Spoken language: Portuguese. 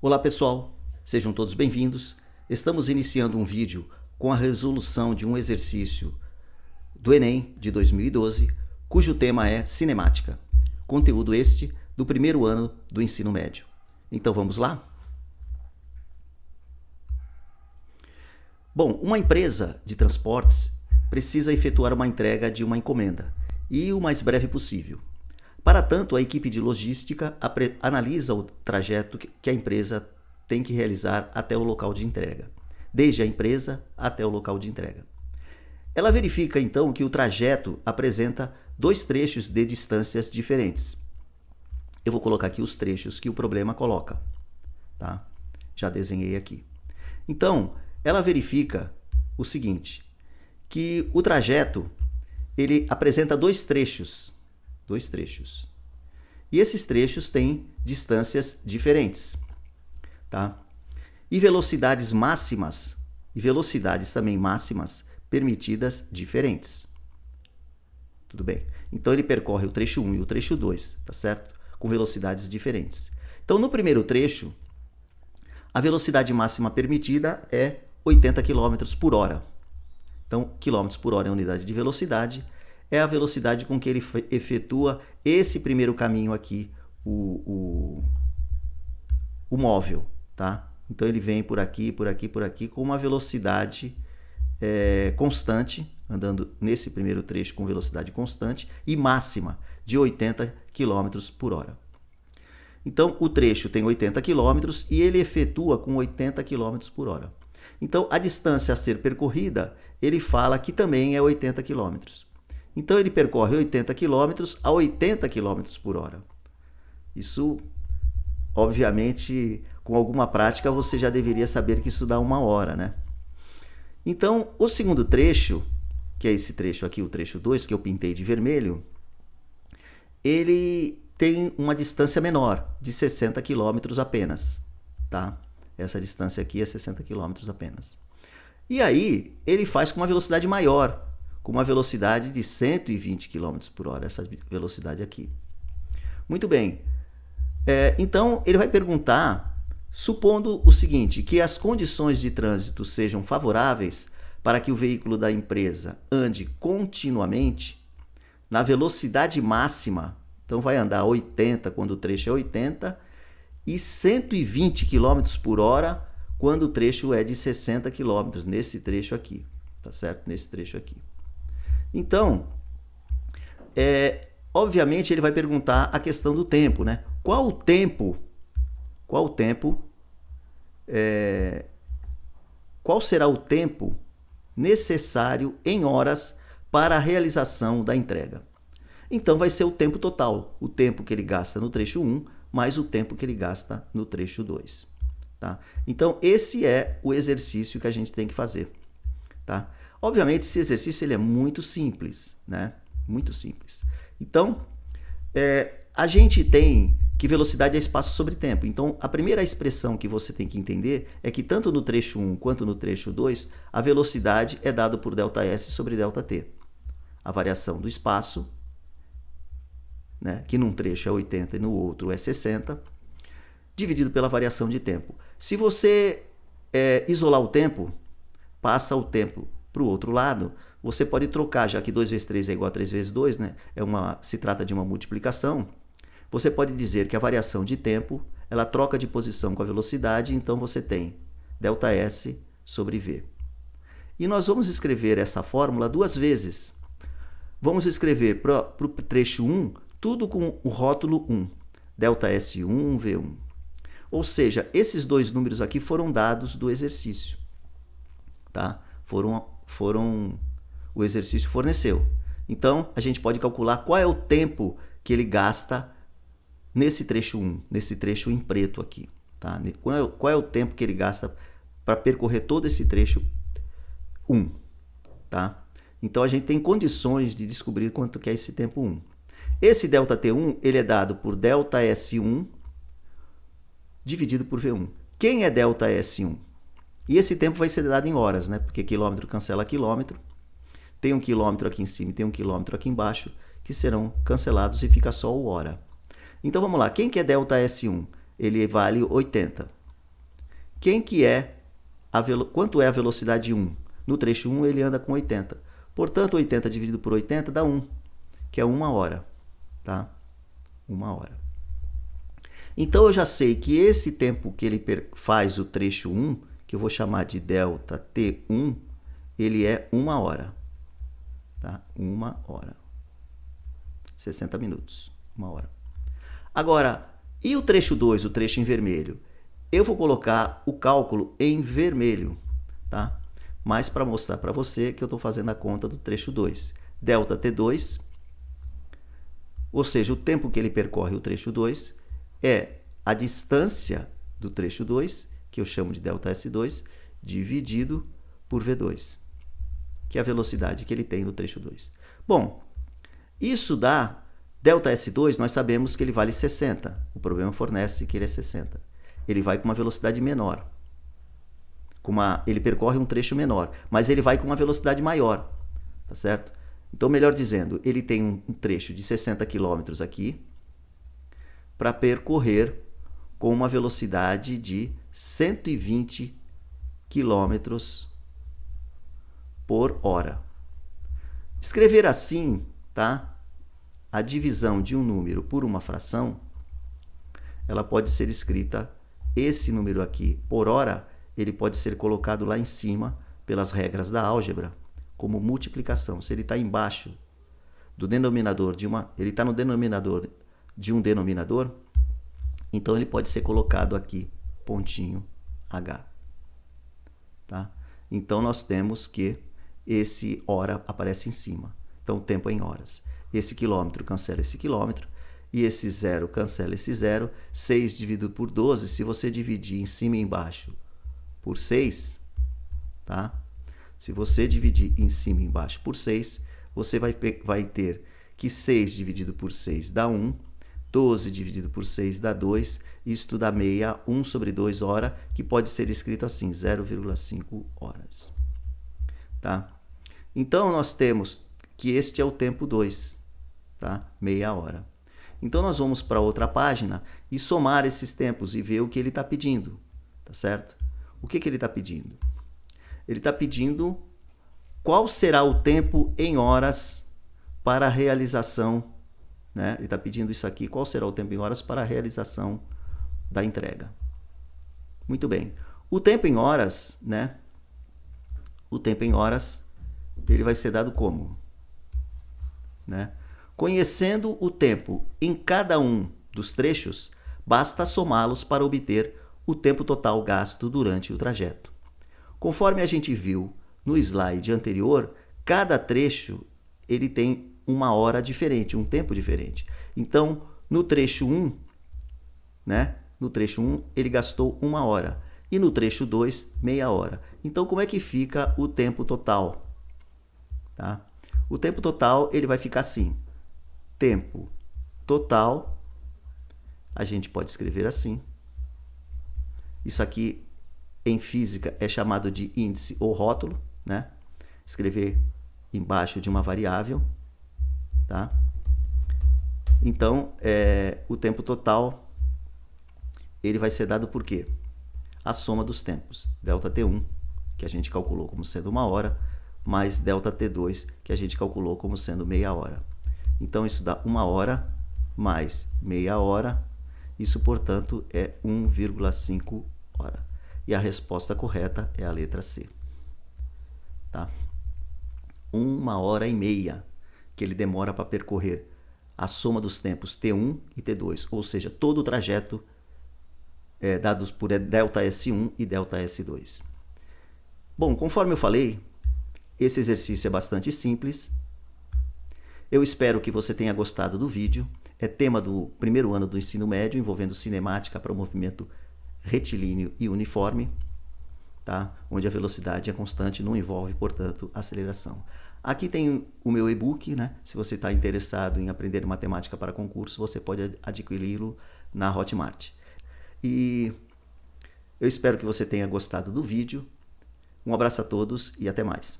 Olá pessoal, sejam todos bem-vindos. Estamos iniciando um vídeo com a resolução de um exercício do Enem de 2012, cujo tema é cinemática. Conteúdo este do primeiro ano do ensino médio. Então vamos lá? Bom, uma empresa de transportes precisa efetuar uma entrega de uma encomenda e o mais breve possível. Para tanto, a equipe de logística analisa o trajeto que a empresa tem que realizar até o local de entrega, desde a empresa até o local de entrega. Ela verifica então que o trajeto apresenta dois trechos de distâncias diferentes. Eu vou colocar aqui os trechos que o problema coloca, tá? Já desenhei aqui. Então, ela verifica o seguinte, que o trajeto ele apresenta dois trechos. E esses trechos têm distâncias diferentes, tá? E velocidades máximas e velocidades também máximas permitidas diferentes. Tudo bem? Então ele percorre o trecho 1 e o trecho 2, tá certo? Com velocidades diferentes. Então no primeiro trecho, a velocidade máxima permitida é 80 km por hora. Então, km por hora é a unidade de velocidade, é a velocidade com que ele efetua esse primeiro caminho aqui, o móvel, tá? Então ele vem por aqui, com uma velocidade constante, andando nesse primeiro trecho com velocidade constante e máxima de 80 km por hora. Então o trecho tem 80 km e ele efetua com 80 km por hora. Então a distância a ser percorrida, ele fala que também é 80 km. Então ele percorre 80 km a 80 km por hora. Isso, obviamente, com alguma prática você já deveria saber que isso dá 1 hora, né? Então, o segundo trecho, que é esse trecho aqui, o trecho 2, que eu pintei de vermelho, ele tem uma distância menor, de 60 km apenas, tá? Essa distância aqui é 60 km apenas. E aí, ele faz com uma velocidade maior, com uma velocidade de 120 km por hora, essa velocidade aqui. Muito bem. Então, ele vai perguntar, supondo o seguinte, que as condições de trânsito sejam favoráveis para que o veículo da empresa ande continuamente na velocidade máxima, então vai andar 80 quando o trecho é 80 e 120 km por hora quando o trecho é de 60 km, nesse trecho aqui, tá certo? Nesse trecho aqui. Então, obviamente ele vai perguntar a questão do tempo, né? Qual será o tempo necessário em horas para a realização da entrega? Então vai ser o tempo total, o tempo que ele gasta no trecho 1 mais o tempo que ele gasta no trecho 2. Tá? Então esse é o exercício que a gente tem que fazer. Tá? Obviamente esse exercício ele é muito simples, né? Muito simples. Então a gente tem que velocidade é espaço sobre tempo. Então a primeira expressão que você tem que entender é que tanto no trecho 1 quanto no trecho 2 a velocidade é dada por ΔS sobre ΔT. A variação do espaço, né, que num trecho é 80 e no outro é 60, dividido pela variação de tempo. Se você isolar o tempo, passa o tempo para o outro lado, você pode trocar, já que 2 vezes 3 é igual a 3 vezes 2, né? Se trata de uma multiplicação, você pode dizer que a variação de tempo, ela troca de posição com a velocidade, então você tem ΔS sobre V. E nós vamos escrever essa fórmula duas vezes. Vamos escrever para o trecho 1, tudo com o rótulo 1, ΔS1, V1. Ou seja, esses dois números aqui foram dados do exercício, tá? O exercício forneceu. Então, a gente pode calcular qual é o tempo que ele gasta nesse trecho 1, nesse trecho em preto aqui, tá? Qual é o tempo que ele gasta para percorrer todo esse trecho 1, tá? Então, a gente tem condições de descobrir quanto que é esse tempo 1. Esse ΔT1, ele é dado por ΔS1 dividido por V1. Quem é ΔS1? E esse tempo vai ser dado em horas, né? Porque quilômetro cancela quilômetro. Tem um quilômetro aqui em cima e tem um quilômetro aqui embaixo, que serão cancelados e fica só o hora. Então vamos lá, quem que é ΔS1? Ele vale 80. Quanto é a velocidade 1? No trecho 1 ele anda com 80. Portanto, 80 dividido por 80 dá 1, que é 1 hora. Tá? 1 hora. Então eu já sei que esse tempo que ele faz o trecho 1, que eu vou chamar de delta T1, ele é 1 hora. Tá? 1 hora. 60 minutos. 1 hora. Agora, e o trecho 2, o trecho em vermelho? Eu vou colocar o cálculo em vermelho, tá? Mas para mostrar para você que eu estou fazendo a conta do trecho 2. Delta T2, ou seja, o tempo que ele percorre o trecho 2, é a distância do trecho 2, que eu chamo de delta S2, dividido por V2, que é a velocidade que ele tem no trecho 2. Bom, isso dá delta S2, nós sabemos que ele vale 60. O problema fornece que ele é 60. Ele vai com uma velocidade menor. Ele percorre um trecho menor, mas ele vai com uma velocidade maior. Tá certo? Então, melhor dizendo, ele tem um trecho de 60 km aqui para percorrer com uma velocidade de 120 km por hora. Escrever assim, tá? A divisão de um número por uma fração, ela pode ser escrita, esse número aqui, por hora, ele pode ser colocado lá em cima, pelas regras da álgebra, como multiplicação. Se ele está embaixo do denominador ele está no denominador de um denominador, então ele pode ser colocado aqui, pontinho H. Tá? Então nós temos que esse hora aparece em cima. Então o tempo é em horas. Esse quilômetro cancela esse quilômetro, e esse zero cancela esse zero. 6 dividido por 12, se você dividir em cima e embaixo por 6, tá? Se você dividir em cima e embaixo por 6, você vai ter que 6 dividido por 6 dá 1, 12 dividido por 6 dá 2, isto dá meia, 1 sobre 2 hora, que pode ser escrito assim, 0,5 horas. Tá? Então, nós temos que este é o tempo 2, tá? Meia hora. Então, nós vamos para outra página e somar esses tempos e ver o que ele está pedindo, tá certo? O que ele está pedindo? Ele está pedindo qual será o tempo em horas para a realização, né? Ele está pedindo isso aqui, qual será o tempo em horas para a realização da entrega. Muito bem. O tempo em horas, né? O tempo em horas, ele vai ser dado como? Né? Conhecendo o tempo em cada um dos trechos, basta somá-los para obter o tempo total gasto durante o trajeto. Conforme a gente viu no slide anterior, cada trecho ele tem uma hora diferente, um tempo diferente. Então, no trecho 1, né? No trecho 1, ele gastou 1 hora. E no trecho 2, meia hora. Então, como é que fica o tempo total? Tá? O tempo total ele vai ficar assim. Tempo total, a gente pode escrever assim. Isso aqui, em física, é chamado de índice ou rótulo, né? Escrever embaixo de uma variável. Tá? Então, o tempo total ele vai ser dado por quê? A soma dos tempos. Delta T1, que a gente calculou como sendo 1 hora, mais delta T2, que a gente calculou como sendo meia hora. Então, isso dá 1 hora mais meia hora. Isso, portanto, é 1,5 hora. E a resposta correta é a letra C. Tá? 1 hora e meia que ele demora para percorrer a soma dos tempos T1 e T2, ou seja, todo o trajeto dados por delta S1 e delta S2. Bom, conforme eu falei, esse exercício é bastante simples. Eu espero que você tenha gostado do vídeo. É tema do primeiro ano do ensino médio, envolvendo cinemática para o movimento retilíneo e uniforme, tá? Onde a velocidade é constante, não envolve, portanto, aceleração. Aqui tem o meu e-book, né? Se você está interessado em aprender matemática para concurso, você pode adquiri-lo na Hotmart. E eu espero que você tenha gostado do vídeo. Um abraço a todos e até mais.